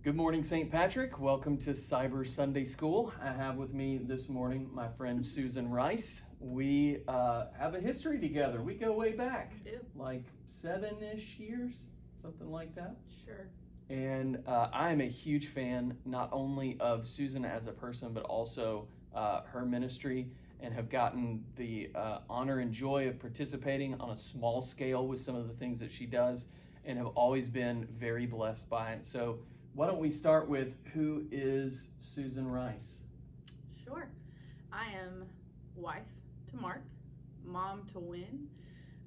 Good morning, St. Patrick. Welcome to Cyber Sunday School. I have with me this morning my friend Susan Rice. We have a history together. We go way back, like 7-ish years, something like that. Sure. And I am a huge fan not only of Susan as a person, but also her ministry, and have gotten the honor and joy of participating on a small scale with some of the things that she does, and have always been very blessed by it. So why don't we start with, who is Susan Rice? Sure. I am wife to Mark, mom to Wynn,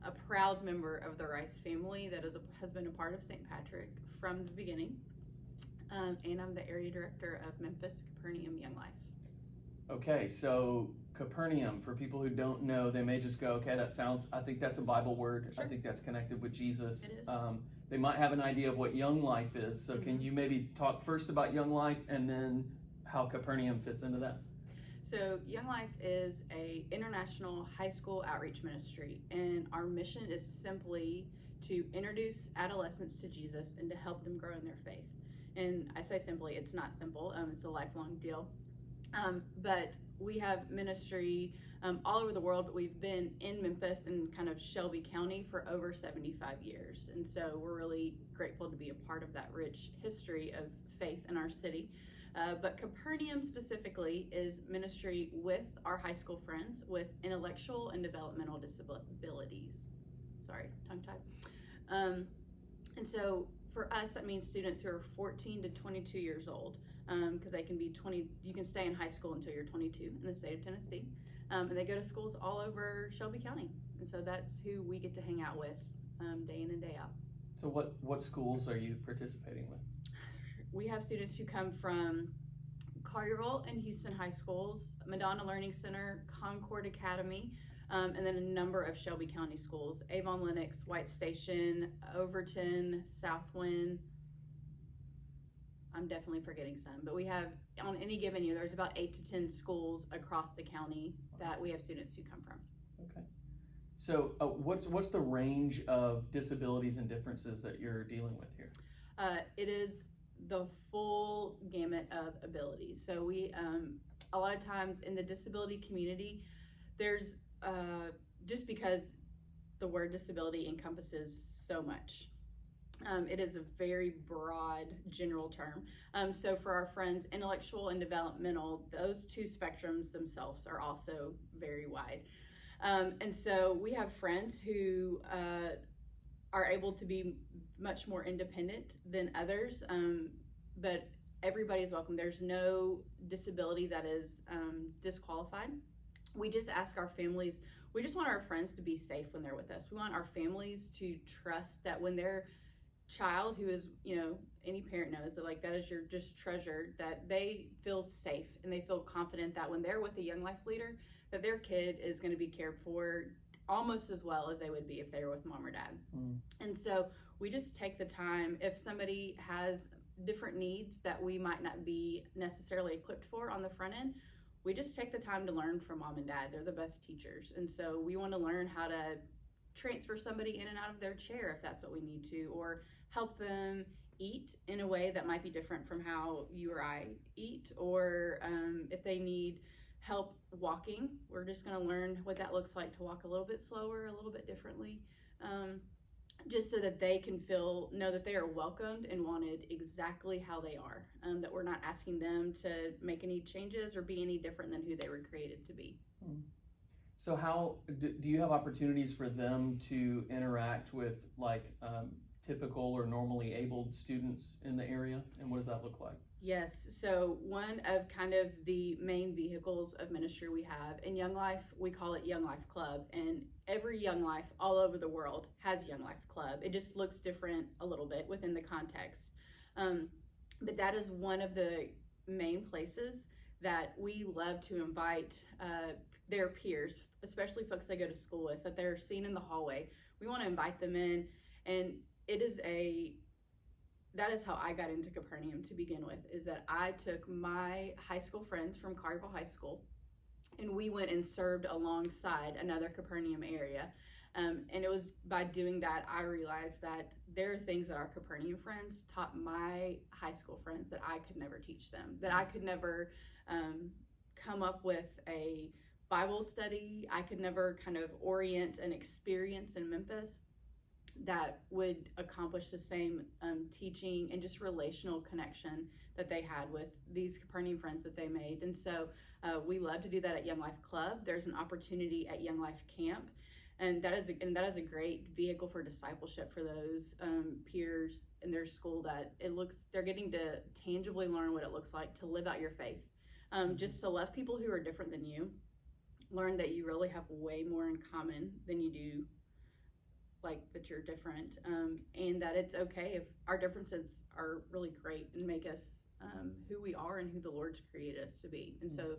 a proud member of the Rice family that has been a part of St. Patrick from the beginning, and I'm the area director of Memphis Capernaum Young Life. Okay, so Capernaum, for people who don't know, they may just go, okay, I think that's a Bible word. Sure. I think that's connected with Jesus. It is. They might have an idea of what Young Life is. So can you maybe talk first about Young Life and then how Capernaum fits into that? So Young Life is a international high school outreach ministry, and our mission is simply to introduce adolescents to Jesus and to help them grow in their faith. And I say simply, it's not simple. It's a lifelong deal. But we have ministry all over the world, but we've been in Memphis and kind of Shelby County for over 75 years. And so we're really grateful to be a part of that rich history of faith in our city. But Capernaum specifically is ministry with our high school friends with intellectual and developmental disabilities. Sorry, tongue-tied. And so for us, that means students who are 14 to 22 years old, because they can be 20, you can stay in high school until you're 22 in the state of Tennessee. And they go to schools all over Shelby County. And so that's who we get to hang out with day in and day out. So what schools are you participating with? We have students who come from Collierville and Houston high schools, Madonna Learning Center, Concord Academy, and then a number of Shelby County schools, Avon Lennox, White Station, Overton, Southwind. I'm definitely forgetting some, but we have, on any given year, there's about 8 to 10 schools across the county that we have students who come from. Okay. So what's the range of disabilities and differences that you're dealing with here? It is the full gamut of abilities. So we, a lot of times in the disability community, there's, just because the word disability encompasses so much. It is a very broad general term. So for our friends, intellectual and developmental, those two spectrums themselves are also very wide. And so we have friends who are able to be much more independent than others, but everybody's welcome. There's no disability that is disqualified. We just ask our families, we just want our friends to be safe when they're with us. We want our families to trust that when their child, who is, any parent knows that, like, that is your just treasure, that they feel safe and they feel confident that when they're with a Young Life leader, that their kid is going to be cared for almost as well as they would be if they were with mom or dad. And so we just take the time, if somebody has different needs that we might not be necessarily equipped for on the front end, we just take the time to learn from mom and dad. They're the best teachers. And so we want to learn how to transfer somebody in and out of their chair if that's what we need to, or help them eat in a way that might be different from how you or I eat, or if they need help walking, we're just going to learn what that looks like to walk a little bit slower, a little bit differently, just so that they can know that they are welcomed and wanted exactly how they are, that we're not asking them to make any changes or be any different than who they were created to be. So how do you have opportunities for them to interact with, like, typical or normally abled students in the area, and what does that look like? Yes, so one of kind of the main vehicles of ministry we have in Young Life, we call it Young Life Club, and every Young Life all over the world has Young Life Club. It just looks different a little bit within the context, but that is one of the main places that we love to invite their peers, especially folks they go to school with, that they're seen in the hallway. We want to invite them in, and that is how I got into Capernaum to begin with, is that I took my high school friends from Collierville High School, and we went and served alongside another Capernaum area. And it was by doing that I realized that there are things that our Capernaum friends taught my high school friends that I could never teach them, that I could never come up with a Bible study. I could never kind of orient an experience in Memphis that would accomplish the same teaching and just relational connection that they had with these Capernaum friends that they made. And so we love to do that at Young Life Club. There's an opportunity at Young Life Camp, and that is a great vehicle for discipleship for those peers in their school that they're getting to tangibly learn what it looks like to live out your faith, just to love people who are different than you, learn that you really have way more in common than you do like that you're different, and that it's okay if our differences are really great and make us who we are and who the Lord's created us to be. And so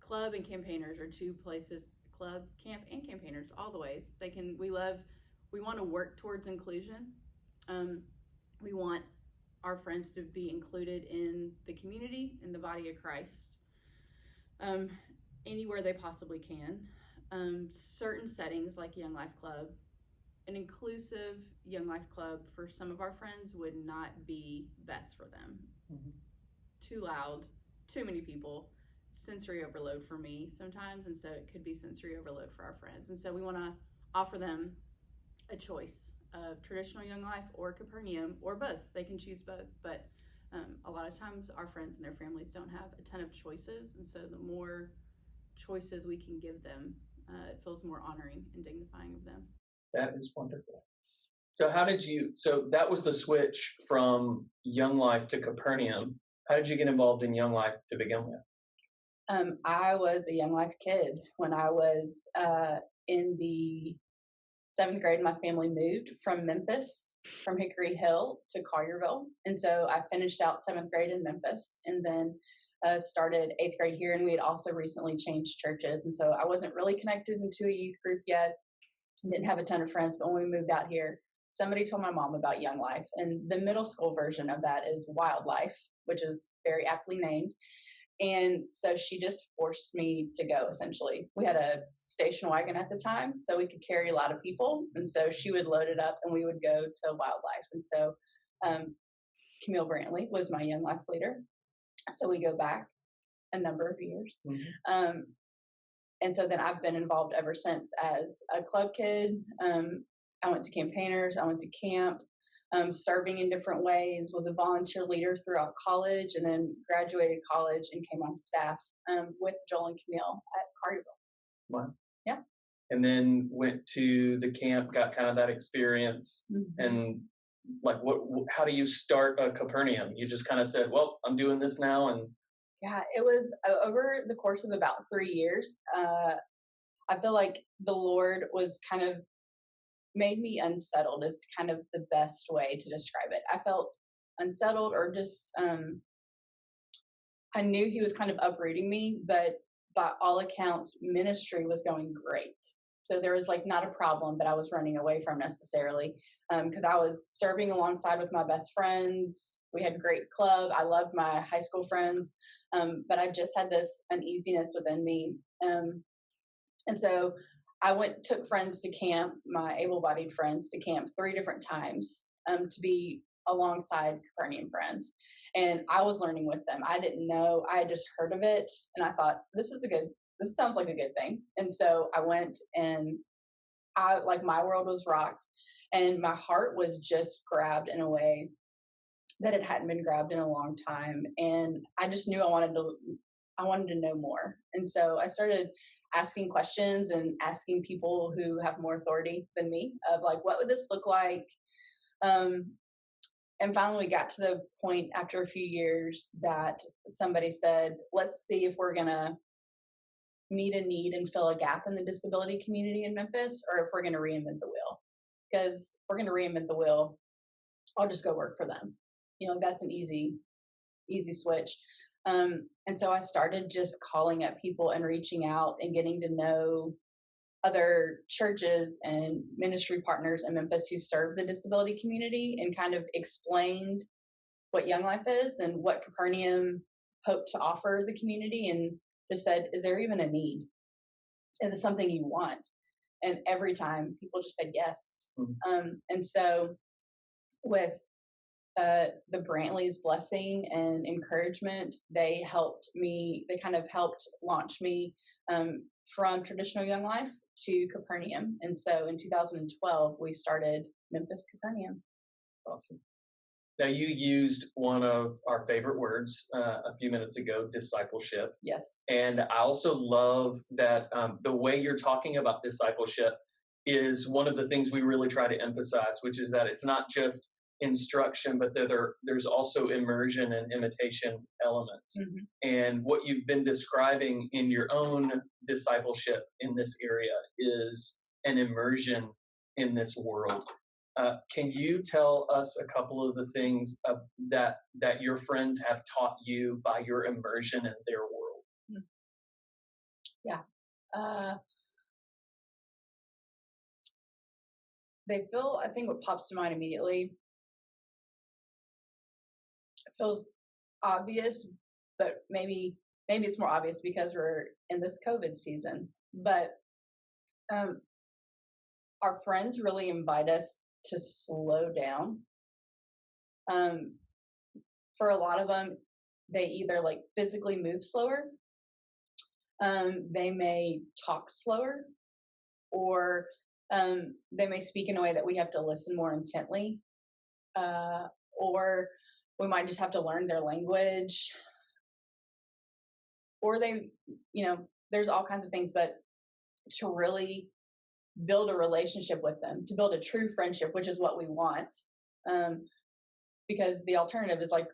club and campaigners are two places, club, camp, and campaigners, all the ways we want to work towards inclusion. We want our friends to be included in the community, in the body of Christ, anywhere they possibly can. Certain settings like Young Life Club, an inclusive Young Life Club for some of our friends would not be best for them. Mm-hmm. Too loud, too many people, sensory overload for me sometimes, and so it could be sensory overload for our friends. And so we want to offer them a choice of traditional Young Life or Capernaum, or both. They can choose both, but a lot of times our friends and their families don't have a ton of choices, and so the more choices we can give them, it feels more honoring and dignifying of them. That is wonderful. So so that was the switch from Young Life to Capernaum. How did you get involved in Young Life to begin with? I was a Young Life kid. When I was in the 7th grade, my family moved from Memphis, from Hickory Hill to Collierville. And so I finished out 7th grade in Memphis, and then started 8th grade here. And we had also recently changed churches. And so I wasn't really connected into a youth group yet. Didn't have a ton of friends, but when we moved out here, somebody told my mom about Young Life, and the middle school version of that is Wildlife, which is very aptly named. And so she just forced me to go, essentially. We had a station wagon at the time, so we could carry a lot of people, and so she would load it up, and we would go to Wildlife. And so Camille Brantley was my Young Life leader, so we go back a number of years. Mm-hmm. And so then I've been involved ever since as a club kid. I went to campaigners, I went to camp, serving in different ways, was a volunteer leader throughout college, and then graduated college and came on staff with Joel and Camille at Collierville. Wow. Yeah. And then went to the camp, got kind of that experience. Mm-hmm. And like, how do you start a Capernaum? You just kind of said, well, I'm doing this now, and yeah, it was over the course of about 3 years. I feel like the Lord was kind of made me unsettled is kind of the best way to describe it. I felt unsettled, or just, I knew he was kind of uprooting me, but by all accounts, ministry was going great. So there was like not a problem that I was running away from necessarily, because I was serving alongside with my best friends. We had a great club. I loved my high school friends, but I just had this uneasiness within me. And so I took friends to camp, my able-bodied friends to camp 3 different times to be alongside Capernaum friends. And I was learning with them. I didn't know, I had just heard of it, and I thought, this sounds like a good thing. And so I went, and my world was rocked, and my heart was just grabbed in a way that it hadn't been grabbed in a long time. And I just knew I wanted to know more. And so I started asking questions and asking people who have more authority than me of like, what would this look like? And finally we got to the point after a few years that somebody said, let's see if we're going to meet a need and fill a gap in the disability community in Memphis, or if we're going to reinvent the wheel. Because if we're going to reinvent the wheel, I'll just go work for them. That's an easy switch. And so I started just calling up people and reaching out and getting to know other churches and ministry partners in Memphis who serve the disability community, and kind of explained what Young Life is and what Capernaum hoped to offer the community. And just said, is there even a need? Is it something you want? And every time people just said yes. And so with the Brantley's blessing and encouragement, they kind of helped launch me from traditional Young Life to Capernaum. And so in 2012, we started Memphis Capernaum. Awesome. Now, you used one of our favorite words a few minutes ago, discipleship. Yes. And I also love that the way you're talking about discipleship is one of the things we really try to emphasize, which is that it's not just instruction, but there's also immersion and imitation elements. And what you've been describing in your own discipleship in this area is an immersion in this world. Can you tell us a couple of the things that your friends have taught you by your immersion in their world? Yeah. I think what pops to mind immediately, it feels obvious, but maybe it's more obvious because we're in this COVID season. But our friends really invite us to slow down. For a lot of them, they either like physically move slower, they may talk slower, or they may speak in a way that we have to listen more intently, or we might just have to learn their language, or there's all kinds of things, but to really build a relationship with them, to build a true friendship, which is what we want. Because the alternative is like,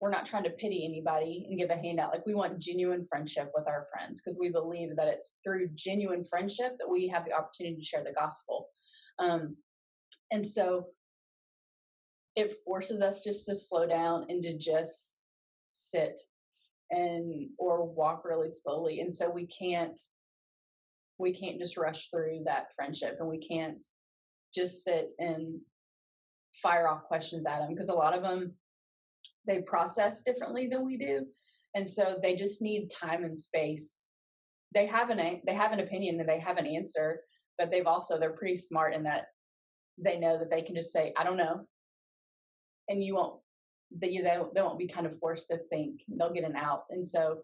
we're not trying to pity anybody and give a handout. Like, we want genuine friendship with our friends, because we believe that it's through genuine friendship that we have the opportunity to share the gospel. And so it forces us just to slow down and to just sit or walk really slowly. And so we can't just rush through that friendship, and we can't just sit and fire off questions at them, because a lot of them, they process differently than we do. And so they just need time and space. They have an opinion and they have an answer, but they're pretty smart in that they know that they can just say, I don't know. And they won't be kind of forced to think. They'll get an out. And so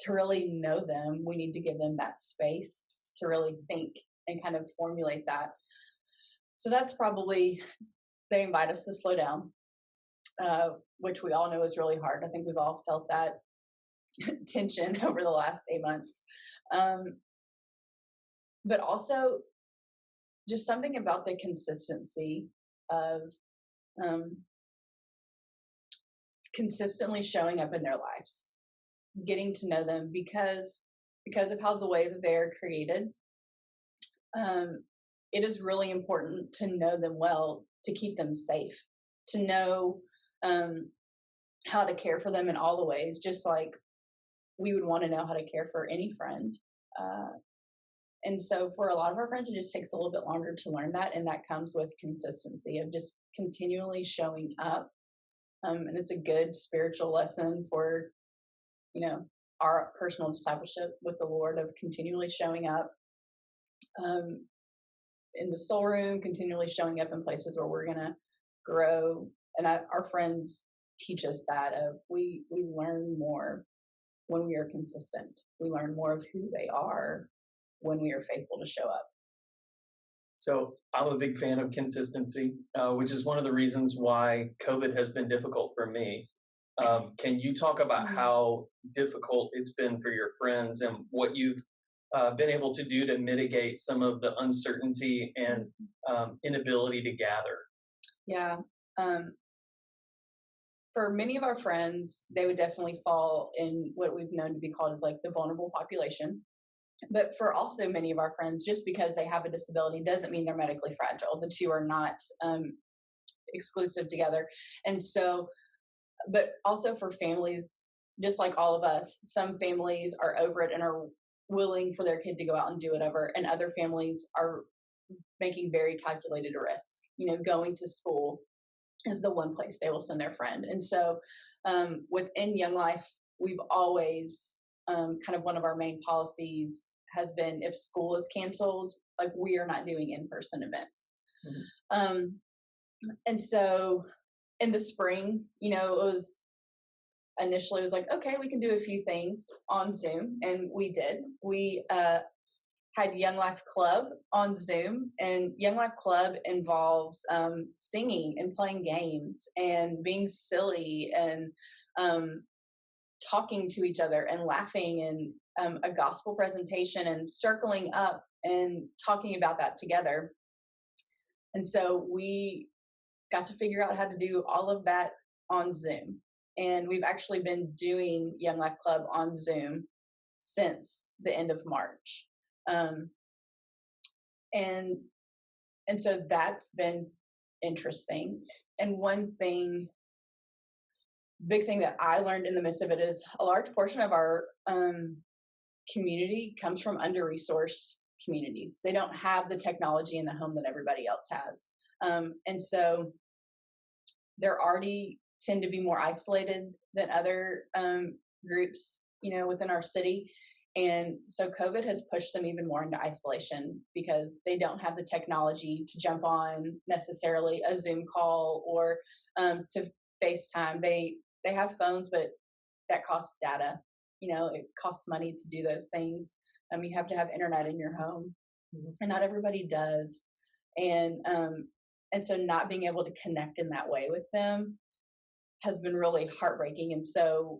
to really know them, we need to give them that space to really think and kind of formulate that. So that's probably, they invite us to slow down, which we all know is really hard. I think we've all felt that tension over the last 8 months. But also just something about the consistency of consistently showing up in their lives, getting to know them because of how the way that they're created. It is really important to know them well, to keep them safe, to know how to care for them in all the ways, just like we would want to know how to care for any friend. And so for a lot of our friends, it just takes a little bit longer to learn that. And that comes with consistency of just continually showing up. And it's a good spiritual lesson for, our personal discipleship with the Lord, of continually showing up in the soul room, continually showing up in places where we're going to grow. And our friends teach us that we learn more when we are consistent. We learn more of who they are when we are faithful to show up. So I'm a big fan of consistency, which is one of the reasons why COVID has been difficult for me. Can you talk about how difficult it's been for your friends and what you've been able to do to mitigate some of the uncertainty and inability to gather? Yeah. For many of our friends, they would definitely fall in what we've known to be called as like the vulnerable population. But for also many of our friends, just because they have a disability doesn't mean they're medically fragile. The two are not exclusive together. And so, but also for families, just like all of us, some families are over it and are willing for their kid to go out and do whatever. And other families are making very calculated risks. Going to school is the one place they will send their friend. And so within Young Life, we've always kind of one of our main policies has been if school is canceled, like we are not doing in-person events. And so in the spring, it was initially like, okay, we can do a few things on Zoom, and we did. We had Young Life Club on Zoom, and Young Life Club involves singing and playing games and being silly and talking to each other and laughing and a gospel presentation and circling up and talking about that together. And so we got to figure out how to do all of that on Zoom. And we've actually been doing Young Life Club on Zoom since the end of March. And so that's been interesting. And one big thing that I learned in the midst of it is a large portion of our community comes from under-resourced communities. They don't have the technology in the home that everybody else has. And so they're already tend to be more isolated than other groups, within our city. And so COVID has pushed them even more into isolation because they don't have the technology to jump on necessarily a Zoom call or to FaceTime. They have phones, but that costs data. It costs money to do those things. You have to have internet in your home, and not everybody does. And so not being able to connect in that way with them has been really heartbreaking. And so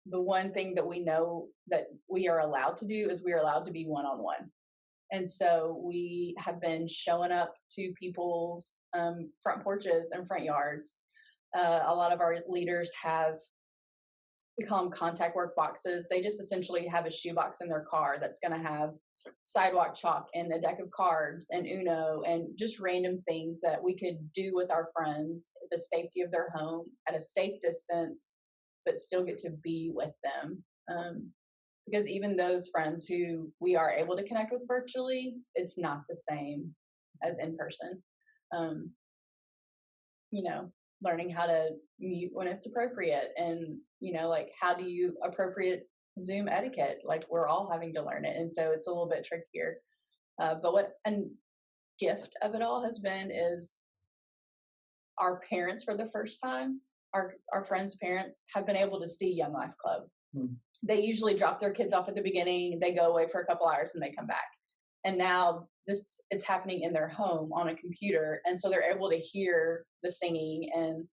the one thing that we know that we are allowed to do is we are allowed to be one-on-one. And so we have been showing up to people's front porches and front yards. A lot of our leaders we call them contact work boxes. They just essentially have a shoebox in their car that's going to have sidewalk chalk and a deck of cards and Uno and just random things that we could do with our friends at the safety of their home at a safe distance, but still get to be with them. Because even those friends who we are able to connect with virtually, it's not the same as in person. Learning how to mute when it's appropriate and, like how do you appropriate Zoom etiquette? Like we're all having to learn it. And so it's a little bit trickier. But what a gift of it all has been is our parents for the first time, our friends' parents have been able to see Young Life Club. They usually drop their kids off at the beginning, they go away for a couple hours and they come back. And now it's happening in their home on a computer. And so they're able to hear the singing and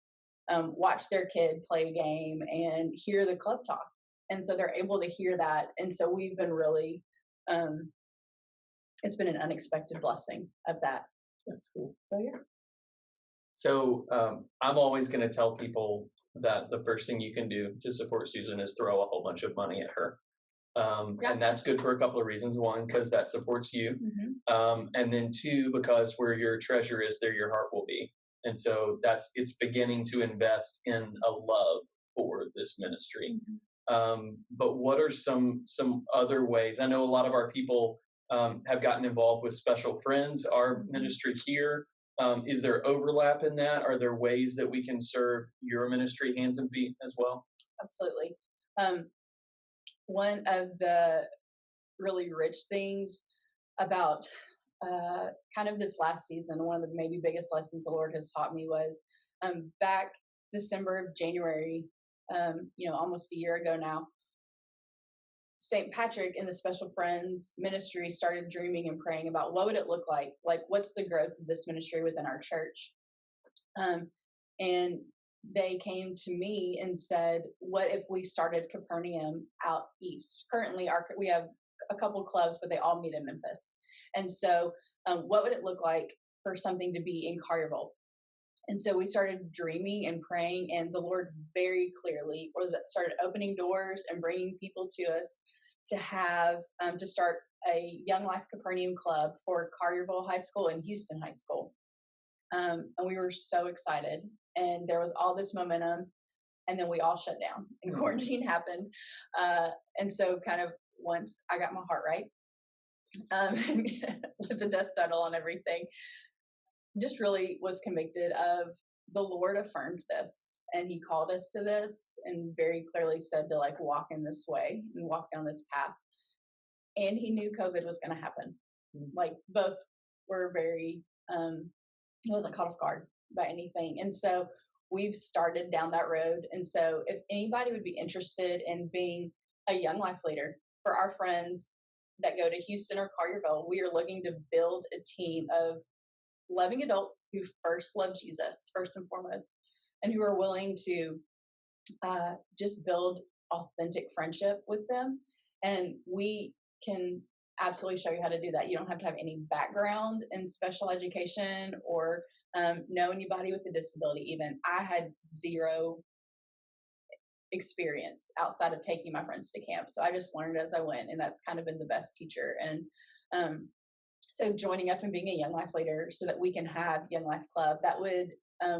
watch their kid play a game and hear the club talk. And so they're able to hear that. And so we've been really, it's been an unexpected blessing of that. That's cool. So, yeah. So I'm always going to tell people that the first thing you can do to support Susan is throw a whole bunch of money at her. And that's good for a couple of reasons. One, because that supports you. And then two, because where your treasure is, there your heart will be. And so it's beginning to invest in a love for this ministry. But what are some other ways? I know a lot of our people have gotten involved with Special Friends, our ministry here. Is there overlap in that? Are there ways that we can serve your ministry hands and feet as well? Absolutely. One of the really rich things about kind of this last season, one of the maybe biggest lessons the Lord has taught me was back January, almost a year ago now, St. Patrick in the Special Friends ministry started dreaming and praying about what would it look like what's the growth of this ministry within our church. And they came to me and said, what if we started Capernaum out east? Currently we have a couple clubs, but they all meet in Memphis. And so what would it look like for something to be in Collierville? And so we started dreaming and praying, and the Lord very clearly started opening doors and bringing people to us to have to start a Young Life Capernaum club for Collierville High School and Houston High School. And we were so excited, and there was all this momentum, and then we all shut down and quarantine happened. And so kind of once I got my heart right, let the dust settle on everything, just really was convicted of the Lord affirmed this, and he called us to this and very clearly said to like walk in this way and walk down this path. And he knew COVID was going to happen. Like both were very, he wasn't caught off guard by anything. And so we've started down that road. And so if anybody would be interested in being a young life leader for our friends that go to Houston or Collierville, we are looking to build a team of loving adults who first love Jesus, first and foremost, and who are willing to just build authentic friendship with them. And we can absolutely show you how to do that. You don't have to have any background in special education or know anybody with a disability even. I had zero experience outside of taking my friends to camp. So I just learned as I went, and that's kind of been the best teacher. And so joining up and being a Young Life leader so that we can have Young Life Club, that would,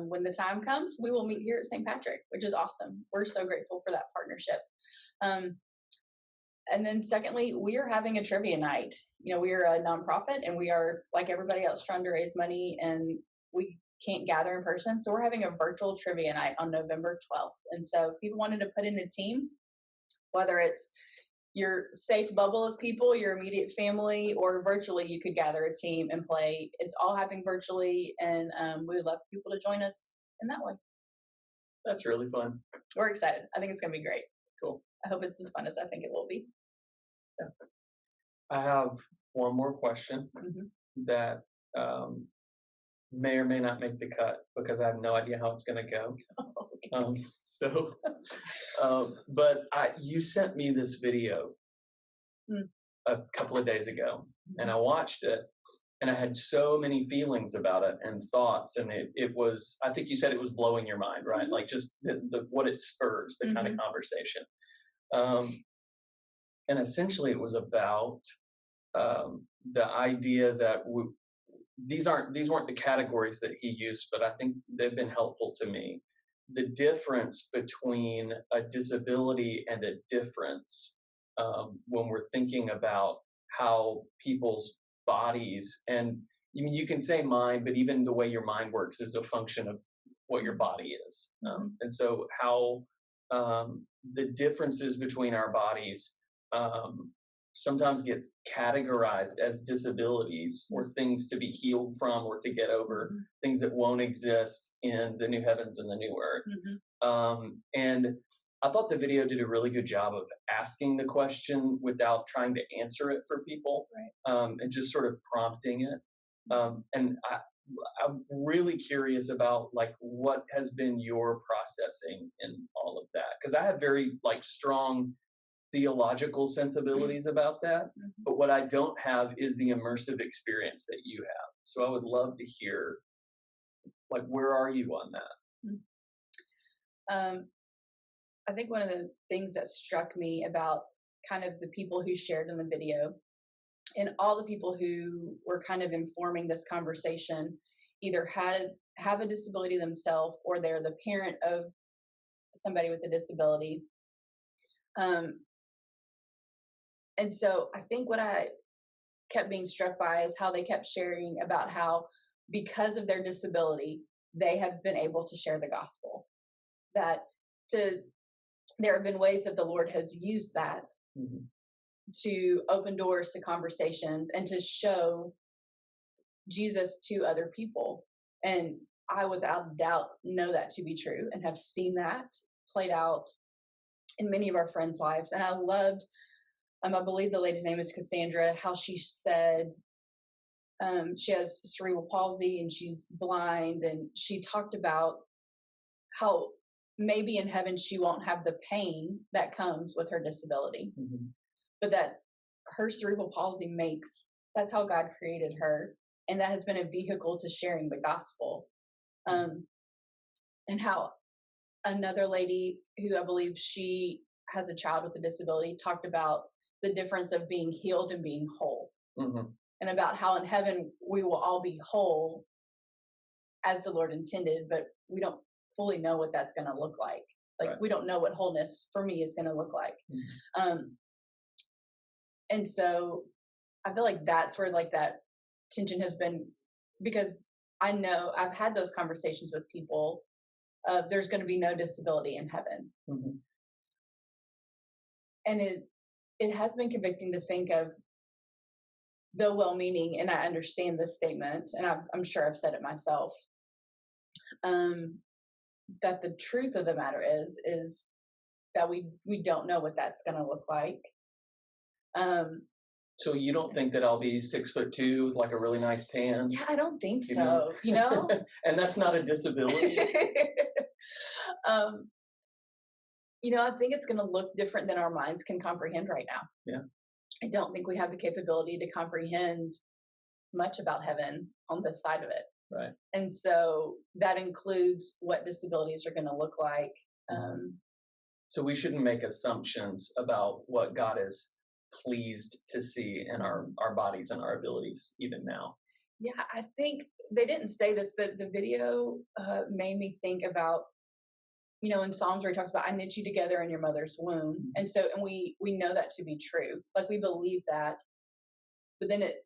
when the time comes, we will meet here at St. Patrick, which is awesome. We're so grateful for that partnership. And then secondly, we are having a trivia night. You know, we are a nonprofit and we are like everybody else trying to raise money, and we can't gather in person. So we're having a virtual trivia night on November 12th. And so if people wanted to put in a team, whether it's your safe bubble of people, your immediate family, or virtually, you could gather a team and play. It's all happening virtually, and we would love people to join us in that way. That's really fun. We're excited. I think it's going to be great. Cool. I hope it's as fun as I think it will be. Yeah. I have one more question that may or may not make the cut because I have no idea how it's going to go. But you sent me this video a couple of days ago, and I watched it, and I had so many feelings about it and thoughts, and it was, I think you said it was blowing your mind, right? Like just the what it spurs, the kind of conversation. And essentially it was about the idea that these weren't the categories that he used, but I think they've been helpful to me. The difference between a disability and a difference when we're thinking about how people's bodies, and you can say mind, but even the way your mind works is a function of what your body is. And so how the differences between our bodies sometimes get categorized as disabilities or things to be healed from or to get over, things that won't exist in the new heavens and the new earth. And I thought the video did a really good job of asking the question without trying to answer it for people, and just sort of prompting it. And I'm really curious about like what has been your processing in all of that, because I have very like strong theological sensibilities about that, but what I don't have is the immersive experience that you have. So I would love to hear, like, where are you on that? I think one of the things that struck me about kind of the people who shared in the video and all the people who were kind of informing this conversation either have a disability themselves or they're the parent of somebody with a disability. And so I think what I kept being struck by is how they kept sharing about how because of their disability, they have been able to share the gospel. That there have been ways that the Lord has used that to open doors to conversations and to show Jesus to other people. And I without doubt know that to be true and have seen that played out in many of our friends' lives. And I loved, I believe the lady's name is Cassandra, how she said she has cerebral palsy and she's blind. And she talked about how maybe in heaven she won't have the pain that comes with her disability, but that her cerebral palsy that's how God created her. And that has been a vehicle to sharing the gospel. And how another lady who I believe she has a child with a disability talked about the difference of being healed and being whole, and about how in heaven we will all be whole as the Lord intended, but we don't fully know what that's going to look like. Like we don't know what wholeness for me is going to look like. And so I feel like that's where like that tension has been, because I know I've had those conversations with people. There's going to be no disability in heaven, Mhm. and it has been convicting to think of, though well-meaning, and I understand this statement, and I'm sure I've said it myself. That the truth of the matter is that we don't know what that's going to look like. So you don't think that I'll be 6'2" with like a really nice tan? Yeah, I don't think You know? so. You know, And that's not a disability. I think it's going to look different than our minds can comprehend right now. Yeah. I don't think we have the capability to comprehend much about heaven on this side of it. Right. And so that includes what disabilities are going to look like. So we shouldn't make assumptions about what God is pleased to see in our bodies and our abilities even now. Yeah, I think they didn't say this, but the video made me think about, in Psalms where he talks about, I knit you together in your mother's womb. And so, and we know that to be true. Like, we believe that, but then it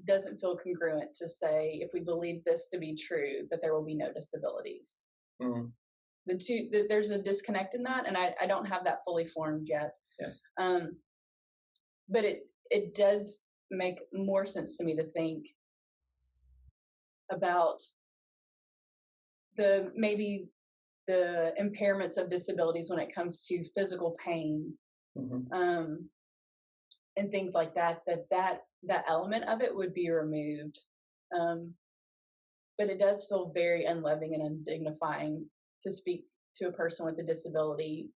doesn't feel congruent to say, if we believe this to be true, that there will be no disabilities. Mm-hmm. There's a disconnect in that, and I don't have that fully formed yet. Yeah. But it does make more sense to me to think about maybe the impairments of disabilities when it comes to physical pain, Mm-hmm. And things like that element of it would be removed. But it does feel very unloving and undignifying to speak to a person with a disability,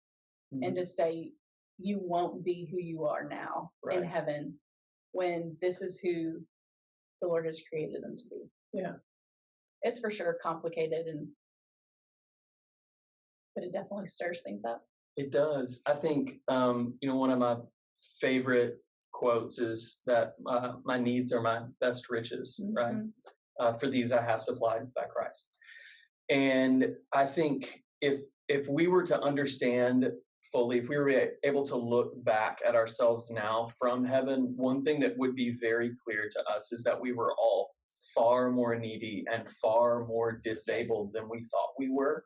mm-hmm. and to say, you won't be who you are now, right, in heaven, when this is who the Lord has created them to be. Yeah. It's for sure complicated, but it definitely stirs things up. It does. I think, one of my favorite quotes is that my needs are my best riches, mm-hmm. right? For these I have supplied by Christ. And I think if we were to understand fully, if we were able to look back at ourselves now from heaven, one thing that would be very clear to us is that we were all far more needy and far more disabled than we thought we were.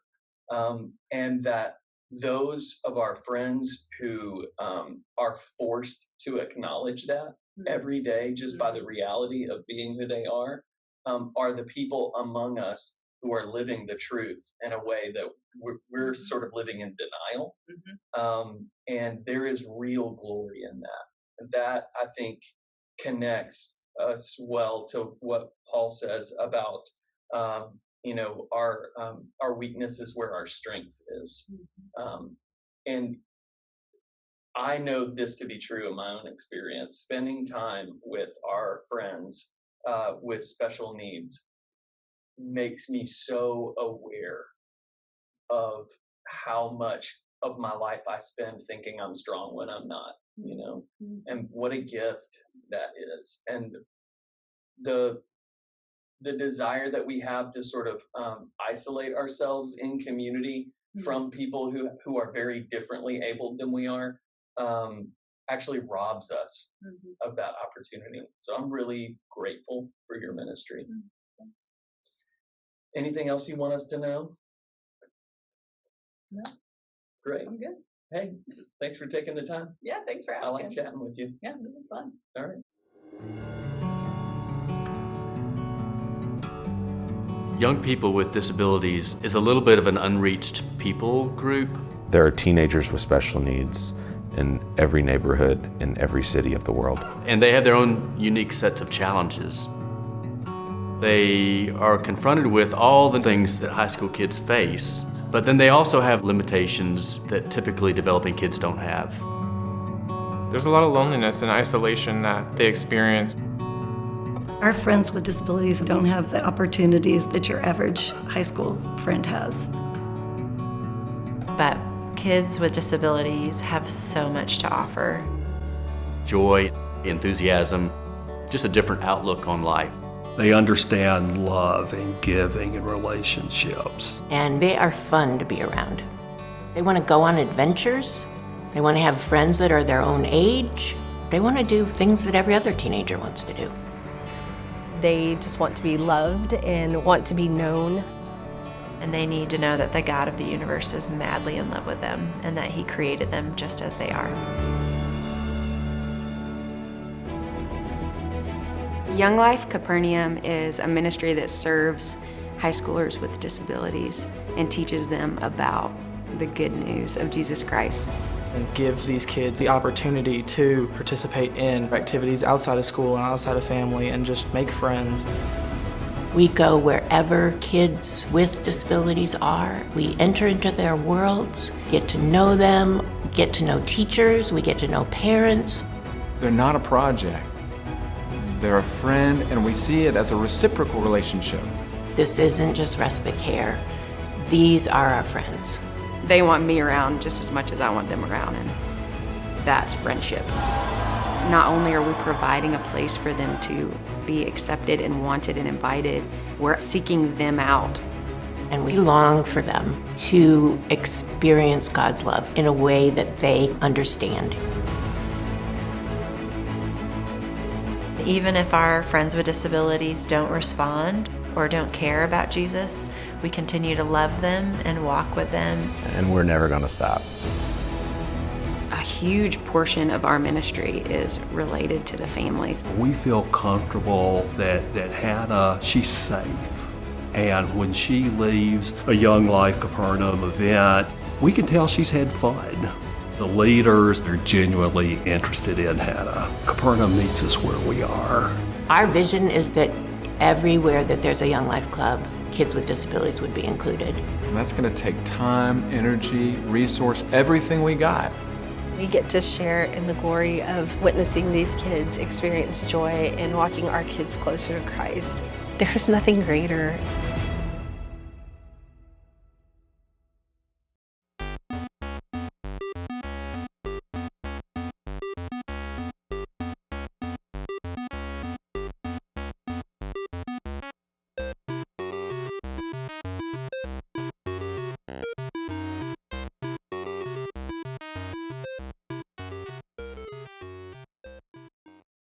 And that those of our friends who are forced to acknowledge that, mm-hmm. every day just, mm-hmm. by the reality of being who they are the people among us who are living the truth in a way that we're sort of living in denial. Mm-hmm. And there is real glory in that. That, I think, connects us well to what Paul says about our weakness is where our strength is. Mm-hmm. And I know this to be true in my own experience. Spending time with our friends with special needs makes me so aware of how much of my life I spend thinking I'm strong when I'm not, mm-hmm. and what a gift that is. And the desire that we have to sort of isolate ourselves in community, mm-hmm. from people who are very differently abled than we are, actually robs us, mm-hmm. of that opportunity. So I'm really grateful for your ministry. Mm-hmm. Anything else you want us to know? No. Great. I'm good. Hey, thanks for taking the time. Yeah, thanks for asking. I like chatting with you. Yeah, this is fun. All right. Young people with disabilities is a little bit of an unreached people group. There are teenagers with special needs in every neighborhood in every city of the world. And they have their own unique sets of challenges. They are confronted with all the things that high school kids face, but then they also have limitations that typically developing kids don't have. There's a lot of loneliness and isolation that they experience. Our friends with disabilities don't have the opportunities that your average high school friend has. But kids with disabilities have so much to offer. Joy, enthusiasm, just a different outlook on life. They understand love and giving and relationships. And they are fun to be around. They want to go on adventures. They want to have friends that are their own age. They want to do things that every other teenager wants to do. They just want to be loved and want to be known. And they need to know that the God of the universe is madly in love with them and that He created them just as they are. Young Life Capernaum is a ministry that serves high schoolers with disabilities and teaches them about the good news of Jesus Christ. And gives these kids the opportunity to participate in activities outside of school and outside of family and just make friends. We go wherever kids with disabilities are. We enter into their worlds, get to know them, get to know teachers, we get to know parents. They're not a project. They're a friend, and we see it as a reciprocal relationship. This isn't just respite care. These are our friends. They want me around just as much as I want them around, and that's friendship. Not only are we providing a place for them to be accepted and wanted and invited, we're seeking them out. And we long for them to experience God's love in a way that they understand. Even if our friends with disabilities don't respond or don't care about Jesus, we continue to love them and walk with them. And we're never going to stop. A huge portion of our ministry is related to the families. We feel comfortable that Hannah, she's safe. And when she leaves a Young Life Capernaum event, we can tell she's had fun. The leaders are genuinely interested in Hannah. Capernaum meets us where we are. Our vision is that everywhere that there's a Young Life Club, kids with disabilities would be included. And that's going to take time, energy, resource, everything we got. We get to share in the glory of witnessing these kids experience joy and walking our kids closer to Christ. There's nothing greater.